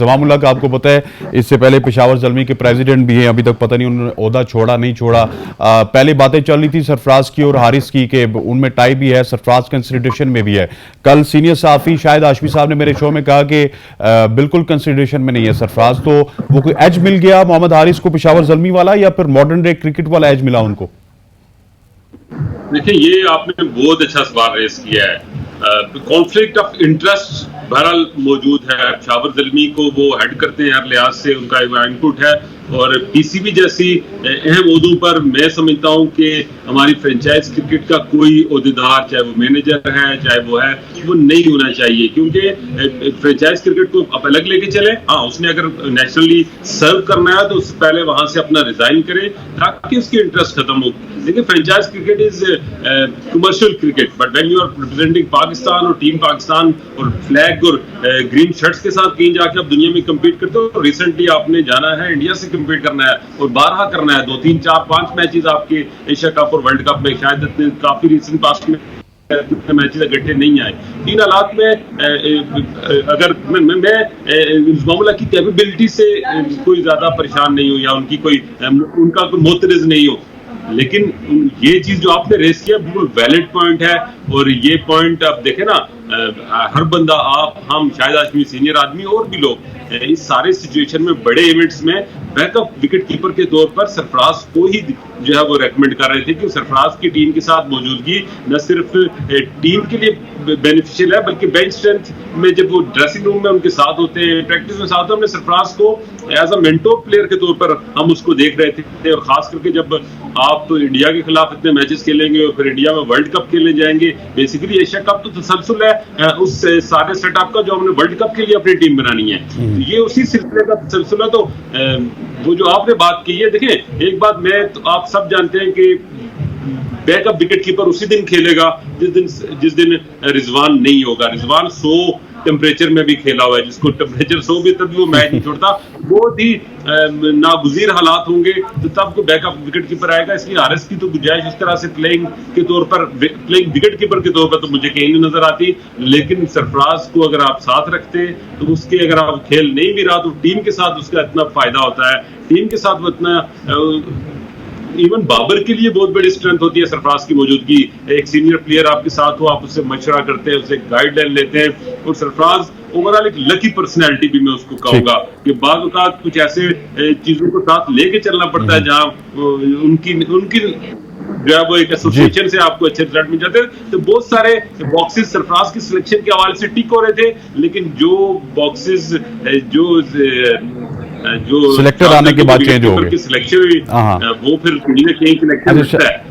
जमामुल्लाह का आपको पता है, इससे पहले पेशावर ज़ल्मी के प्रेसिडेंट भी हैं, अभी तक पता नहीं उन्होंने ओहदा छोड़ा नहीं छोड़ा। पहले बातें चल रही थी सरफराज की और हारिस की कि उनमें टाई भी है, सरफराज कंसिडरेशन में भी है। कल सीनियर सहाफ़ी शाहिद हाशमी साहब ने मेरे शो में कहा कि बिल्कुल कंसिडरेशन में नहीं है सरफराज, तो वो कोई एज मिल गया मोहम्मद हारिस को पेशावर ज़ल्मी वाला, या फिर मॉडर्न डे क्रिकेट वाला एज मिला उनको? देखिए, ये आपने बहुत अच्छा सवाल रेस किया है। कॉन्फ्लिक्ट ऑफ इंटरेस्ट बहरहाल मौजूद है। पेशावर ज़ल्मी को वो हेड करते हैं, हर लिहाज से उनका इनपुट है, और पीसीबी जैसी अहम ओहदों पर मैं समझता हूं कि हमारी फ्रेंचाइज क्रिकेट का कोई ओहदेदार, चाहे वो मैनेजर है चाहे वो है, वो नहीं होना चाहिए, क्योंकि फ्रेंचाइज क्रिकेट को आप अलग लेके चले। हाँ, उसने अगर नेशनली सर्व करना है तो उससे पहले वहां से अपना रिजाइन करे ताकि उसकी इंटरेस्ट खत्म हो। देखिए, franchise cricket is commercial cricket, but when you are representing Pakistan और टीम पाकिस्तान और फ्लैग और ग्रीन शर्ट्स के साथ कहीं जाके आप दुनिया में कम्पीट करते हो। रिसेंटली आपने जाना है इंडिया से कम्पीट करना है और 12 करना है, 2, 3, 4, 5 मैचेस आपके एशिया कप और वर्ल्ड कप में, शायद काफी रिसेंट पास्ट में मैचेस इकट्ठे नहीं आए। इन हालात में अगर मैं मामला की कैपेबिलिटी से कोई ज्यादा परेशान नहीं हूं या उनका कोई मोतरज नहीं हो, लेकिन ये चीज जो आपने रेस किया बिल्कुल वैलिड पॉइंट है। और ये पॉइंट आप देखें ना, हर बंदा, आप, हम, शाहिद हाशमी सीनियर आदमी और भी लोग इस सारे सिचुएशन में, बड़े इवेंट्स में बैकअप विकेट कीपर के तौर पर सरफराज को ही जो है वो रेकमेंड कर रहे थे कि सरफराज की टीम के साथ मौजूदगी न सिर्फ टीम के लिए बेनिफिशियल है, बल्कि बेंच स्ट्रेंथ में जब वो ड्रेसिंग रूम में उनके साथ होते हैं, प्रैक्टिस में साथ, हमने सरफराज को एज अ मेंटोर प्लेयर के तौर पर हम उसको देख रहे थे। और खास करके जब आप इंडिया के खिलाफ इतने मैचेस खेलेंगे और फिर इंडिया में वर्ल्ड कप खेलने जाएंगे, बेसिकली एशिया कप तो तसलसल है उस सारे सेटअप का जो हमने वर्ल्ड कप के लिए अपनी टीम बनानी है, ये उसी सिलसिले का तसलसल है। तो वो जो आपने बात की है, देखें, एक बात तो आप सब जानते हैं कि बैकअप विकेट कीपर उसी दिन खेलेगा जिस दिन रिजवान नहीं होगा। रिजवान 100 टेम्परेचर में भी खेला हुआ है, जिसको टेम्परेचर 100 भी तब भी वो मैच नहीं छोड़ता। बहुत ही नागुजीर हालात होंगे तो तब को बैकअप विकेट कीपर आएगा। इसलिए हारिस की तो गुंजाइश इस तरह से प्लेइंग विकेट कीपर के तौर पर तो मुझे कहीं नहीं नजर आती। लेकिन सरफराज को अगर आप साथ रखते तो उसके, अगर आप खेल नहीं भी रहा तो टीम के साथ उसका इतना फायदा होता है, टीम के साथ वो इतना, इवन बाबर के लिए बहुत बड़ी स्ट्रेंथ होती है सरफराज की मौजूदगी। एक सीनियर प्लेयर आपके साथ हो, आप उससे मशवरा करते हैं, उससे गाइडलाइन लेते हैं। और सरफराज ओवरऑल एक लकी पर्सनैलिटी भी मैं उसको कहूंगा कि बाज़ औक़ात कुछ ऐसे चीजों को साथ लेके चलना पड़ता है जहां उनकी जो है वो एक एसोसिएशन से आपको अच्छे रिजल्ट मिल जाते हैं। तो बहुत सारे बॉक्सेस सरफराज की सिलेक्शन के हवाले से टिक हो रहे थे, लेकिन जो बॉक्सेस जो सिलेक्टर आने के बाद चेंज हो गए, सिलेक्शन वो फिर कहीं ना कहीं कनेक्शन है।